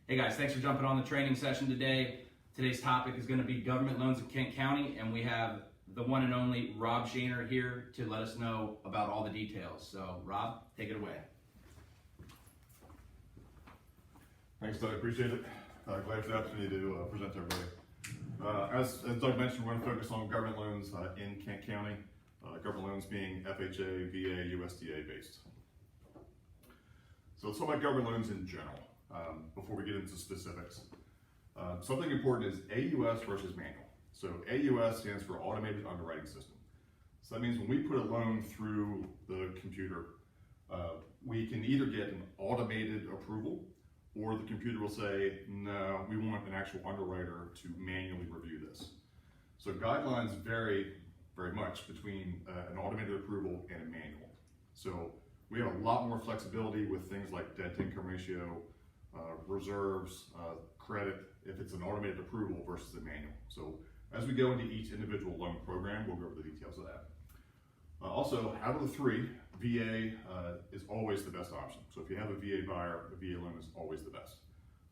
Hey guys, thanks for jumping on the training session today. Today's topic is going to be government loans in Kent County, and we have the one and only Rob Shaner here to let us know about all the details. So Rob, take it away. Thanks, Doug. Appreciate it. Glad for the opportunity to present to everybody. As Doug mentioned, we're going to focus on government loans in Kent County. Government loans being FHA, VA, USDA based. So let's talk about government loans in general before we get into specifics. Something important is AUS versus manual. So AUS stands for Automated Underwriting System. So that means when we put a loan through the computer, we can either get an automated approval, or the computer will say, no, we want an actual underwriter to manually review this. So guidelines vary very much between an automated approval and a manual. So we have a lot more flexibility with things like debt to income ratio, reserves, credit, if it's an automated approval versus a manual. So as we go into each individual loan program, we'll go over the details of that. Also, out of the three, VA is always the best option. So if you have a VA buyer, a VA loan is always the best.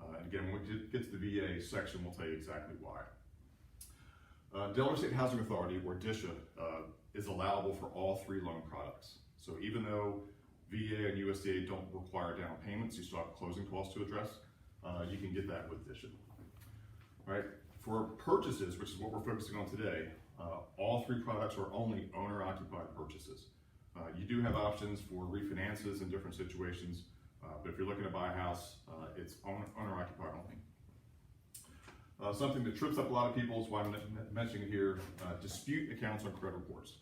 And again, when we get to the VA section, we'll tell you exactly why. Delaware State Housing Authority, or DSHA, is allowable for all three loan products. So even though VA and USDA don't require down payments, you still have closing costs to address, you can get that with DSHA. All right, for purchases, which is what we're focusing on today, all three products are only owner-occupied purchases. You do have options for refinances in different situations, but if you're looking to buy a house, it's owner-occupied only. Something that trips up a lot of people is why I'm mentioning it here, dispute accounts on credit reports.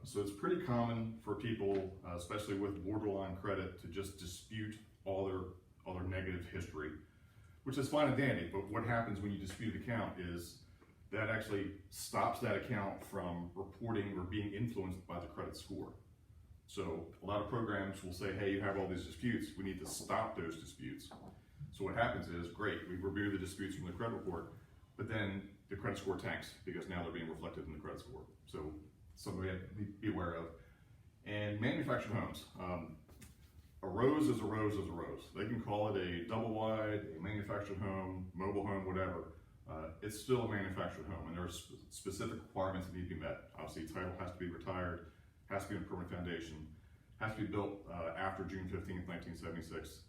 So it's pretty common for people, especially with borderline credit, to just dispute all their negative history, which is fine and dandy, but what happens when you dispute an account is that actually stops that account from reporting or being influenced by the credit score. So a lot of programs will say, hey, you have all these disputes, we need to stop those disputes. So what happens is, great, we review the disputes from the credit report, but then the credit score tanks because now they're being reflected in the credit score. So something we have to be aware of. And manufactured homes. A rose is a rose is a rose. They can call it a double wide, a manufactured home, mobile home, whatever. It's still a manufactured home, and there are specific requirements that need to be met. Obviously, title has to be retired, has to be in a permanent foundation, has to be built after June 15th, 1976.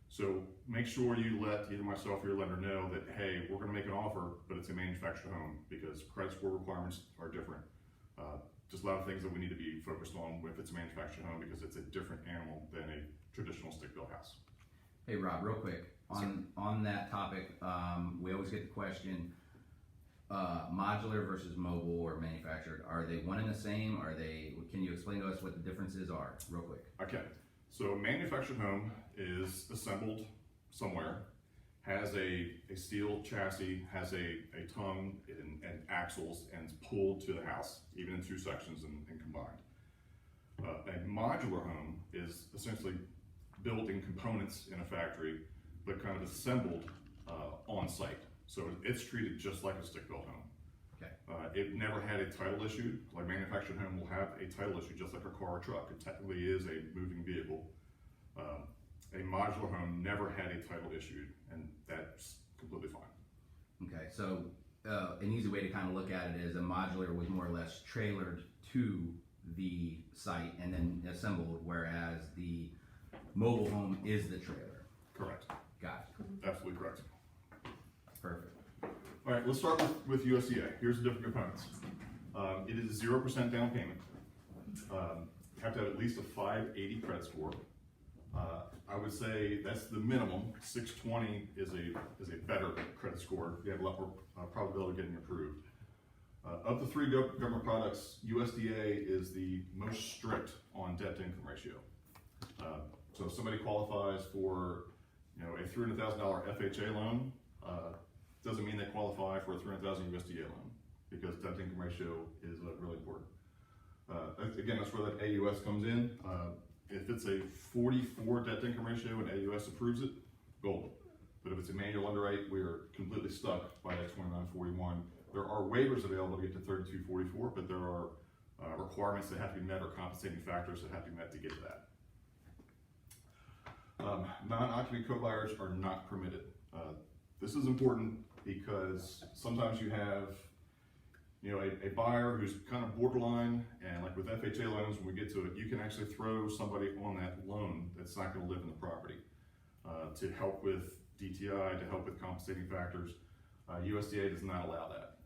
So make sure you let either myself or your lender know that, hey, we're going to make an offer, but it's a manufactured home because credit score requirements are different. Just a lot of things that we need to be focused on if it's a manufactured home because it's a different animal than a traditional stick-built house. Hey Rob, real quick, on that topic, we always get the question, modular versus mobile or manufactured, are they one and the same? Can you explain to us what the differences are, real quick? Okay, so a manufactured home is assembled somewhere, has a steel chassis, has a tongue and axles, and is pulled to the house, even in two sections and combined. A modular home is essentially built in components in a factory, but kind of assembled on site. So it's treated just like a stick-built home. Okay. It never had a title issued. Like manufactured home will have a title issue just like a car or truck. It technically is a moving vehicle. A modular home never had a title issued, and that's completely fine. Okay, so an easy way to kind of look at it is a modular was more or less trailered to the site and then assembled, whereas the mobile home is the trailer. Correct. Got it. Absolutely correct. Perfect. All right, let's start with USDA. Here's the different components. It is a 0% down payment. You have to have at least a 580 credit score. I would say that's the minimum. 620 is a better credit score. You have a lot more probability of getting approved. Of the three government products, USDA is the most strict on debt to income ratio. So if somebody qualifies for a $300,000 FHA loan, doesn't mean they qualify for a $300,000 USDA loan because debt to income ratio is really important. Again, that's where that AUS comes in. If it's a 44 debt to income ratio and AUS approves it, golden. But if it's a manual underwrite, we are completely stuck by that 2941. There are waivers available to get to 3244, but there are requirements that have to be met or compensating factors that have to be met to get to that. Non-occupant co-buyers are not permitted. This is important because sometimes you have, a buyer who's kind of borderline, and like with FHA loans, when we get to it, you can actually throw somebody on that loan that's not going to live in the property to help with DTI, to help with compensating factors. USDA does not allow that.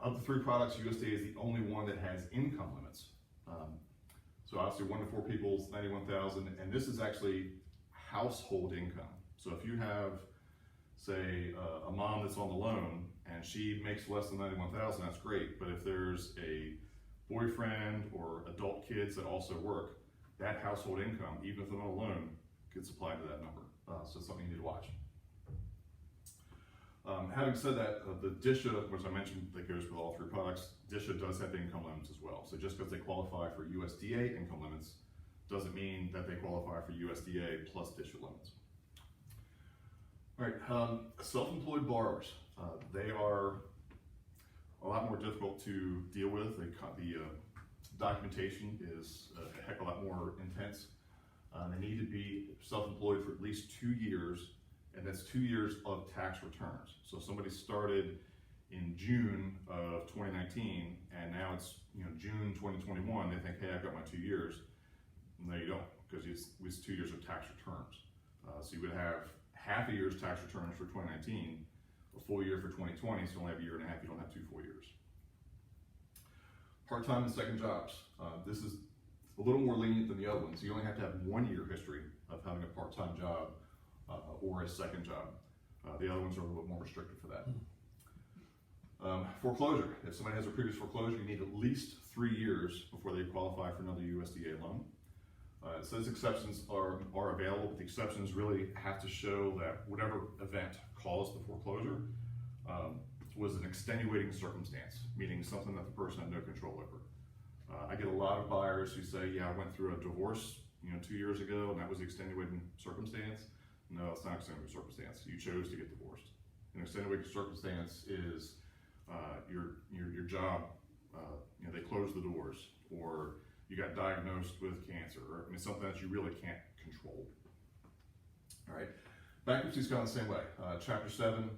Of the three products, USDA is the only one that has income limits. So obviously 1 to 4 people is 91,000, and this is actually household income. So if you have, say, a mom that's on the loan and she makes less than 91,000, that's great. But if there's a boyfriend or adult kids that also work, that household income, even if they're not a loan, gets applied to that number. So it's something you need to watch. Having said that, the DSHA, which I mentioned, that goes with all three products, DSHA does have income limits as well. So just because they qualify for USDA income limits doesn't mean that they qualify for USDA plus DSHA limits. All right, self-employed borrowers, they are a lot more difficult to deal with. The documentation is a heck of a lot more intense. They need to be self-employed for at least 2 years, and that's 2 years of tax returns. So if somebody started in June of 2019, and now it's June 2021, they think, hey, I've got my 2 years. No, you don't, because it's 2 years of tax returns. So you would have half a year's tax returns for 2019, a full year for 2020, so you only have a year and a half, you don't have 2 full years. Part-time and second jobs. This is a little more lenient than the other ones. You only have to have 1 year history of having a part-time job or a second job. The other ones are a little bit more restricted for that. Foreclosure. If somebody has a previous foreclosure, you need at least 3 years before they qualify for another USDA loan. It says exceptions are available, but the exceptions really have to show that whatever event caused the foreclosure was an extenuating circumstance, meaning something that the person had no control over. I get a lot of buyers who say, yeah, I went through a divorce 2 years ago and that was the extenuating circumstance. No, it's not extenuating circumstance. You chose to get divorced. An extenuating circumstance is your job, they closed the doors, or you got diagnosed with cancer, or something that you really can't control. All right, bankruptcy's gone the same way. Chapter 7,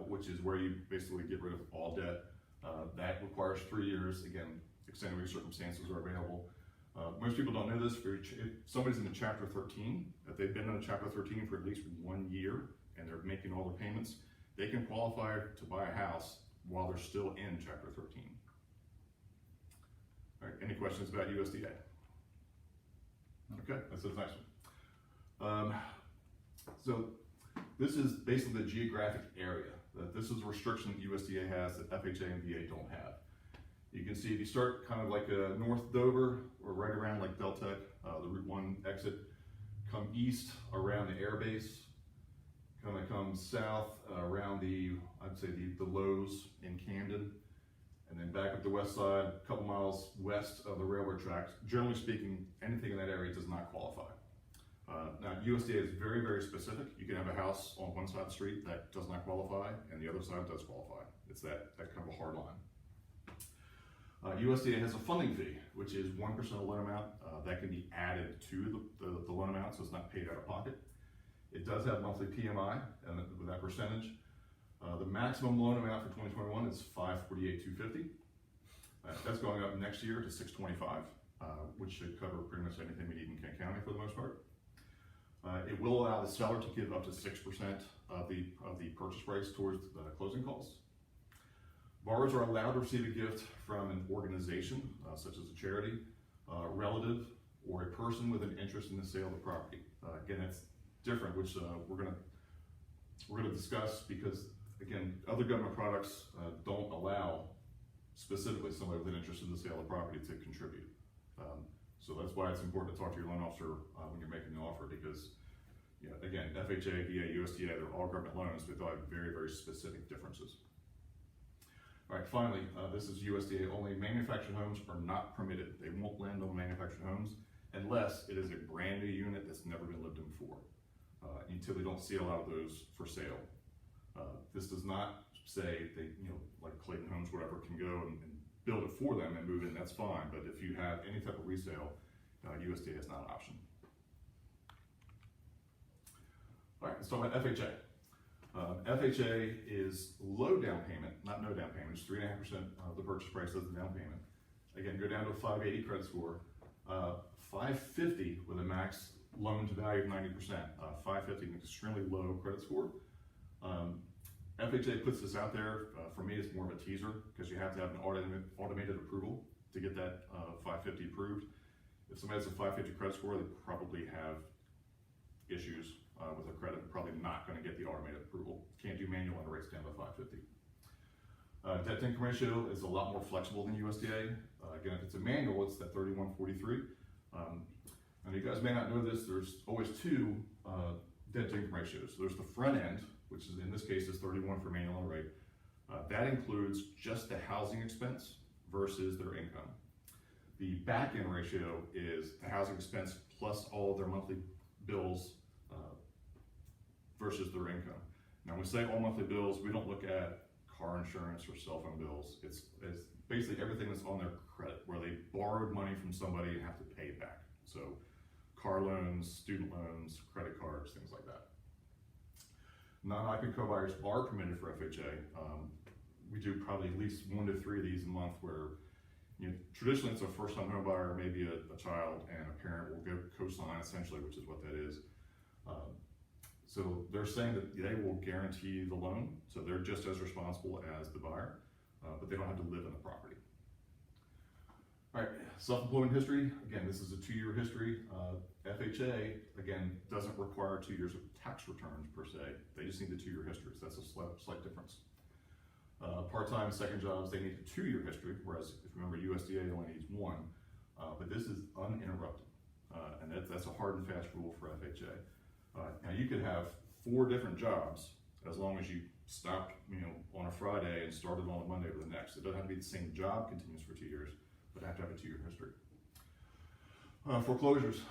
which is where you basically get rid of all debt, that requires 3 years. Again, extenuating circumstances are available. Most people don't know this. If somebody's in a Chapter 13, if they've been in a Chapter 13 for at least 1 year and they're making all their payments, they can qualify to buy a house while they're still in Chapter 13. All right, any questions about USDA? Okay, that's the next one. So this is basically the geographic area. This is a restriction that USDA has that FHA and VA don't have. You can see if you start kind of like North Dover or right around like Deltec, the Route 1 exit, come east around the air base, kind of come south around I'd say the Lowe's in Camden, and then back up the west side, a couple miles west of the railroad tracks. Generally speaking, anything in that area does not qualify. Now, USDA is very, very specific. You can have a house on one side of the street that does not qualify, and the other side does qualify. It's that kind of a hard line. USDA has a funding fee, which is 1% of the loan amount. That can be added to the loan amount, so it's not paid out of pocket. It does have monthly PMI, and with that percentage. The maximum loan amount for 2021 is $548,250. That's going up next year to $625, which should cover pretty much anything we need in Kent County for the most part. It will allow the seller to give up to 6% of the purchase price towards the closing costs. Borrowers are allowed to receive a gift from an organization, such as a charity, relative, or a person with an interest in the sale of the property. Again, that's different, which we're gonna discuss, because again, other government products don't allow specifically somebody with an interest in the sale of property to contribute. So that's why it's important to talk to your loan officer when you're making the offer, because again, FHA, VA, USDA, they're all government loans, but they'll have very, very specific differences. All right, finally, this is USDA only. Manufactured homes are not permitted. They won't lend on manufactured homes unless it is a brand new unit that's never been lived in before. You typically don't see a lot of those for sale. This does not say they, like Clayton Homes, whatever, can go and build it for them and move in, that's fine. But if you have any type of resale, USDA is not an option. All right, let's talk about FHA. FHA is low down payment, not no down payment, just 3.5% of the purchase price of the down payment. Again, go down to a 580 credit score, 550 with a max loan to value of 90%. 550, an extremely low credit score. FHA puts this out there. For me, it's more of a teaser because you have to have an automated approval to get that 550 approved. If somebody has a 550 credit score, they probably have issues with their credit, probably not going to get the automated approval. Can't do manual underwrites down to 550. Debt to income ratio is a lot more flexible than USDA. Again, if it's a manual, it's that 3143. And you guys may not know this, there's always two debt to income ratios. So there's the front end, which is in this case is 31 for manual underwrite. That includes just the housing expense versus their income. The back end ratio is the housing expense plus all of their monthly bills versus their income. Now, when we say all monthly bills, we don't look at car insurance or cell phone bills. It's basically everything that's on their credit, where they borrowed money from somebody and have to pay it back. So car loans, student loans, credit cards, things like that. Non-occupant co-buyers are permitted for FHA. We do probably at least 1 to 3 of these a month where, traditionally it's a first-time home buyer, maybe a child, and a parent will go co-sign essentially, which is what that is. So they're saying that they will guarantee the loan, so they're just as responsible as the buyer, but they don't have to live in the property. All right, self-employment history. Again, this is a 2-year history. FHA, again, doesn't require 2 years of tax returns per se. They just need the 2-year history, so that's a slight difference. Part-time, second jobs, they need a 2-year history, whereas if you remember USDA only needs 1, but this is uninterrupted, and that's a hard and fast rule for FHA. Now you could have 4 different jobs as long as you stopped, on a Friday and started on a Monday or the next. It doesn't have to be the same job continues for 2 years, but have to have a 2-year history. Foreclosures,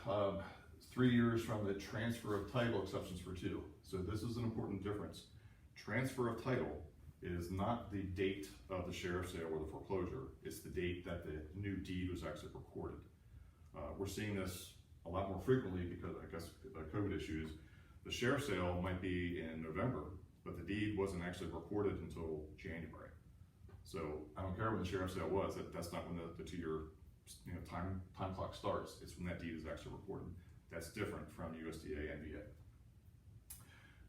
3 years from the transfer of title, exceptions for 2. So this is an important difference. Transfer of title is not the date of the sheriff's sale or the foreclosure. It's the date that the new deed was actually recorded. We're seeing this a lot more frequently because, I guess, COVID issues. The sheriff's sale might be in November, but the deed wasn't actually recorded until January. So I don't care when the sheriff's sale was. That's not when the 2-year time clock starts. It's when that deed is actually recorded. That's different from USDA and VA.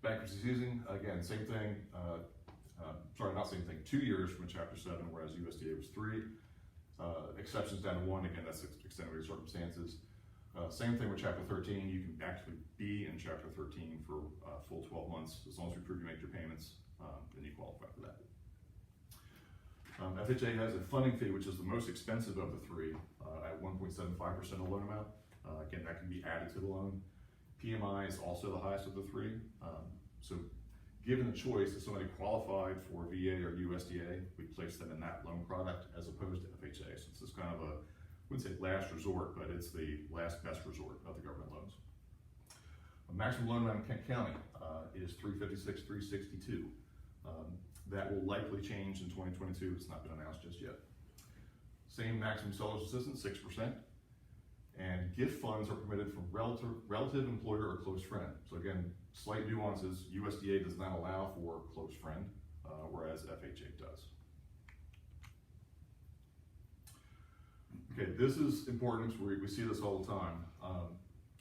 Bankruptcy season, again, same thing. Sorry, not same thing. 2 years from Chapter 7, whereas USDA was 3. Exceptions down to 1. Again, that's extenuating circumstances. Same thing with Chapter 13. You can actually be in Chapter 13 for full 12 months. As long as you prove you make your payments, then you qualify for that. FHA has a funding fee, which is the most expensive of the 3, at 1.75% of loan amount. Again, that can be added to the loan. PMI is also the highest of the 3. So given the choice, if somebody qualified for VA or USDA, we place them in that loan product as opposed to FHA. So it's kind of I wouldn't say last resort, but it's the last best resort of the government loans. A maximum loan amount in Kent County is $356,000, $362,000. That will likely change in 2022. It's not been announced just yet. Same maximum seller's assistance, 6%. And gift funds are permitted from relative employer or close friend. So again, slight nuances. USDA does not allow for close friend, whereas FHA does. Okay, this is important. We see this all the time.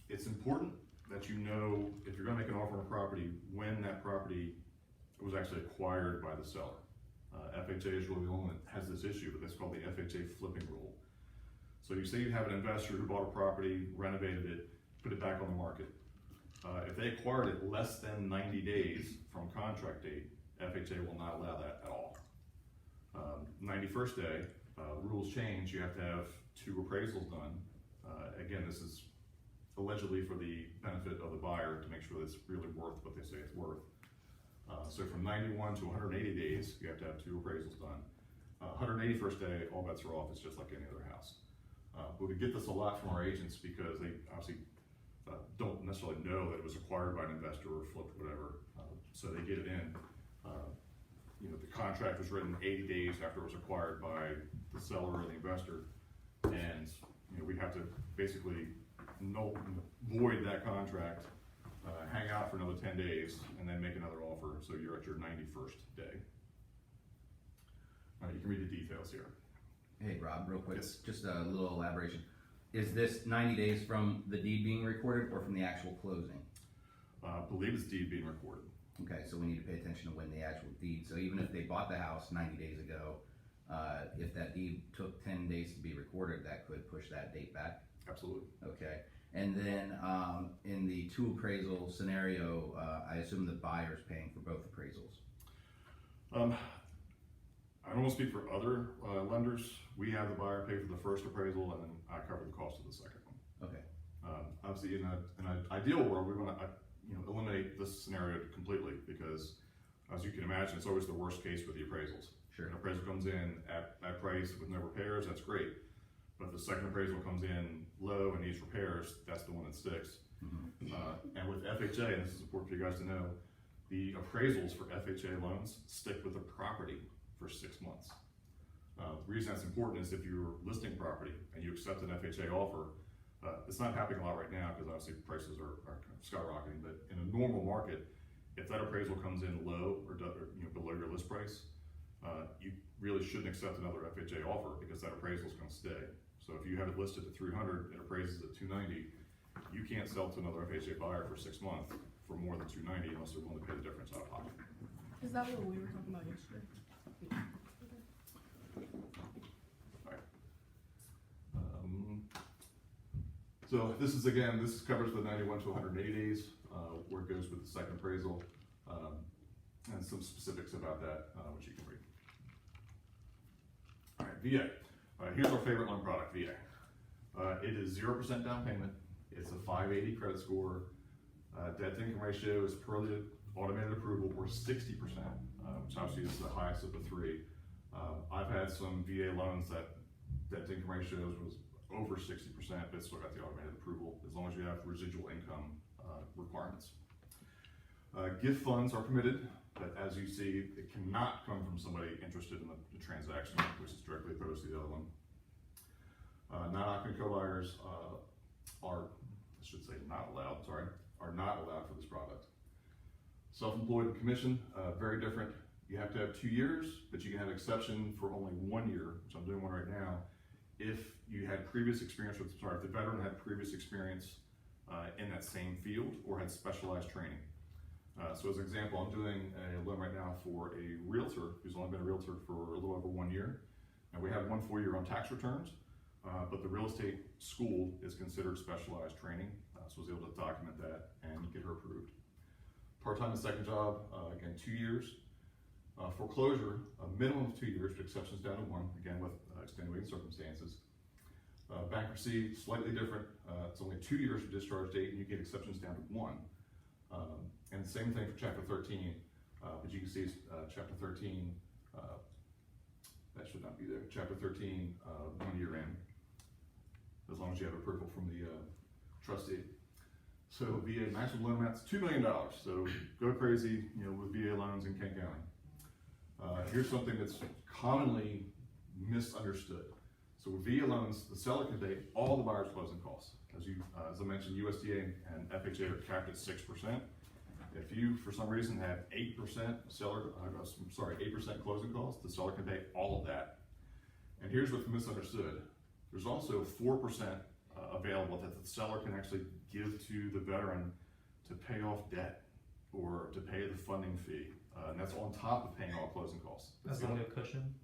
It's important that you know if you're going to make an offer on a property, when that property was actually acquired by the seller. FHA is really the only one that has this issue, but that's called the FHA flipping rule. So you say you have an investor who bought a property, renovated it, put it back on the market. If they acquired it less than 90 days from contract date, FHA will not allow that at all. 91st day, rules change. You have to have 2 appraisals done. Again, this is allegedly for the benefit of the buyer to make sure that it's really worth what they say it's worth. So from 91 to 180 days, you have to have 2 appraisals done. 181st day, all bets are off. It's just like any other house. But we get this a lot from our agents because they obviously don't necessarily know that it was acquired by an investor or flipped, whatever. So they get it in. The contract was written 80 days after it was acquired by the seller or the investor, and we have to basically void that contract hang out for another 10 days, and then make another offer, so you're at your 91st day. You can read the details here. Hey, Rob, real quick, Yes. just a little elaboration. Is this 90 days from the deed being recorded or from the actual closing? I believe it's deed being recorded. Okay, so we need to pay attention to when the actual deed, so even if they bought the house 90 days ago, if that deed took 10 days to be recorded, that could push that date back? Absolutely. Okay, and then in the two appraisal scenario, I assume the buyer's paying for both appraisals? I don't want to speak for other lenders. We have the buyer pay for the first appraisal, and then I cover the cost of the second one. Okay. Obviously, in an ideal world, we want to eliminate this scenario completely, because as you can imagine, it's always the worst case for the appraisals. Sure. An appraisal comes in at price with no repairs, that's great. But if the second appraisal comes in low and needs repairs, that's the one that sticks. Mm-hmm. And with FHA, and this is important for you guys to know, the appraisals for FHA loans stick with the property for 6 months. The reason that's important is if you're listing property and you accept an FHA offer, it's not happening a lot right now because obviously prices are skyrocketing, but in a normal market, if that appraisal comes in low or below your list price, you really shouldn't accept another FHA offer because that appraisal is going to stay. So if you have it listed at 300 and appraises at 290, you can't sell to another FHA buyer for 6 months for more than 290 unless they're willing to pay the difference out of pocket. Is that what we were talking about yesterday? So this covers the 91 to 180 days, where it goes with the second appraisal, and some specifics about that, which you can read. All right, VA. Here's our favorite loan product, VA. It is 0% down payment. It's a 580 credit score. Debt to income ratio is per the automated approval, or 60%, which obviously is the highest of the three. I've had some VA loans that debt to income ratios was over 60%, but still got the automated approval, as long as you have residual income requirements. Gift funds are permitted, but as you see, it cannot come from somebody interested in the transaction, which is directly opposed to the other one. Non-occupant co-buyers are not allowed for this product. Self-employed and commission, very different. You have to have 2 years, but you can have exception for only 1 year, which I'm doing one right now, if you had previous experience if the veteran had previous experience in that same field or had specialized training. So as an example, I'm doing a loan right now for a realtor who's only been a realtor for a little over 1 year. And we have 1 full year on tax returns, but the real estate school is considered specialized training. So I was able to document that and get her approved. Part-time and second job, again, 2 years. Foreclosure, a minimum of 2 years, with exceptions down to 1, again with extenuating circumstances. Bankruptcy, slightly different. It's only 2 years for discharge date, and you get exceptions down to 1. And the same thing for Chapter 13, but you can see Chapter 13, that should not be there. Chapter 13, 1 year in, as long as you have approval from the trustee. So VA maximum loan amounts $2 million. So go crazy, with VA loans in Kent County. Here's something that's commonly misunderstood. So with VA loans, the seller can pay all the buyer's closing costs. As I mentioned, USDA and FHA are capped at 6%. If you, for some reason, have 8% 8% closing costs, the seller can pay all of that. And here's what's misunderstood. There's also 4% available that the seller can actually give to the veteran to pay off debt or to pay the funding fee. And that's on top of paying all closing costs. That's only a cushion?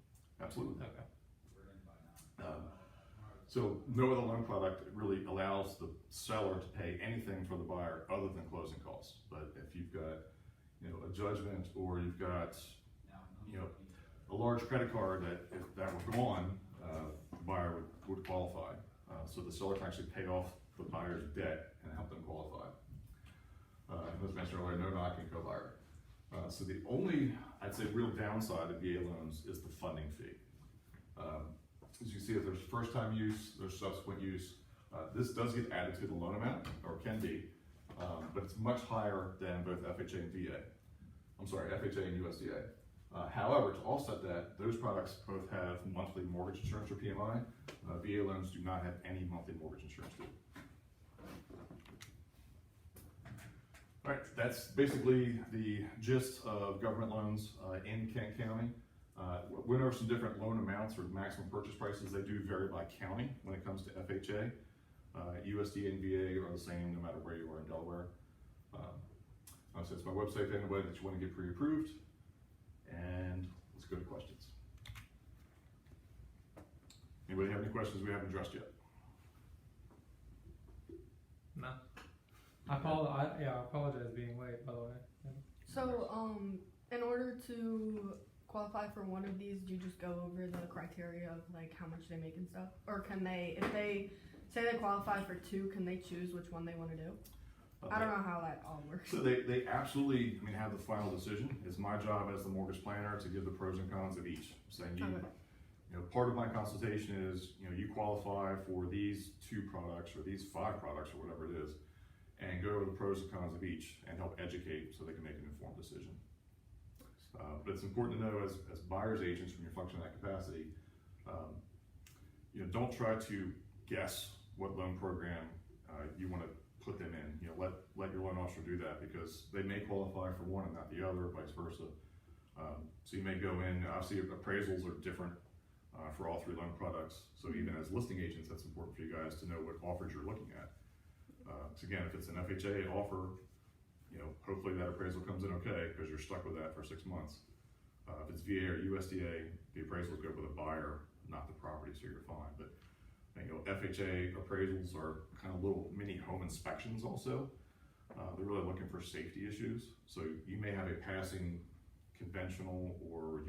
Absolutely. Okay. So no other loan product really allows the seller to pay anything for the buyer other than closing costs. But if you've got, a judgment, or you've got, a large credit card that if that were gone, the buyer would qualify. So the seller can actually pay off the buyer's debt and help them qualify. And as mentioned earlier, no knocking co-buyer. So the only, I'd say, real downside of VA loans is the funding fee. As you see, if there's first time use, there's subsequent use. This does get added to the loan amount, or can be, but it's much higher than both FHA and VA. FHA and USDA. However, to offset that, those products both have monthly mortgage insurance, or PMI. VA loans do not have any monthly mortgage insurance due. All right, that's basically the gist of government loans in Kent County. Went over some different loan amounts or maximum purchase prices. They do vary by county when it comes to FHA. USDA and VA are the same no matter where you are in Delaware. So it's my website for anybody that you want to get pre-approved. And let's go to questions. Anybody have any questions we haven't addressed yet? No. I apologize being late, by the way. So, in order to qualify for one of these, do you just go over the criteria of like how much they make and stuff? Or can they, if they say they qualify for two, can they choose which one they want to do? I don't know how that all works. So they absolutely, have the final decision. It's my job as the mortgage planner to give the pros and cons of each. Saying part of my consultation is, you qualify for these 2 products or these 5 products or whatever it is, and go over the pros and cons of each and help educate so they can make an informed decision. But it's important to know as buyer's agents when you're functioning in that capacity, don't try to guess what loan program you want to put them in. Let your loan officer do that because they may qualify for one and not the other, vice versa. So you may go in, obviously appraisals are different for all 3 loan products. So even as listing agents, that's important for you guys to know what offers you're looking at. So again, if it's an FHA offer, hopefully that appraisal comes in okay because you're stuck with that for 6 months. If it's VA or USDA, the appraisals go with a buyer, not the property, so you're fine. But FHA appraisals are kind of little mini home inspections also. They're really looking for safety issues. So you may have a passing conventional or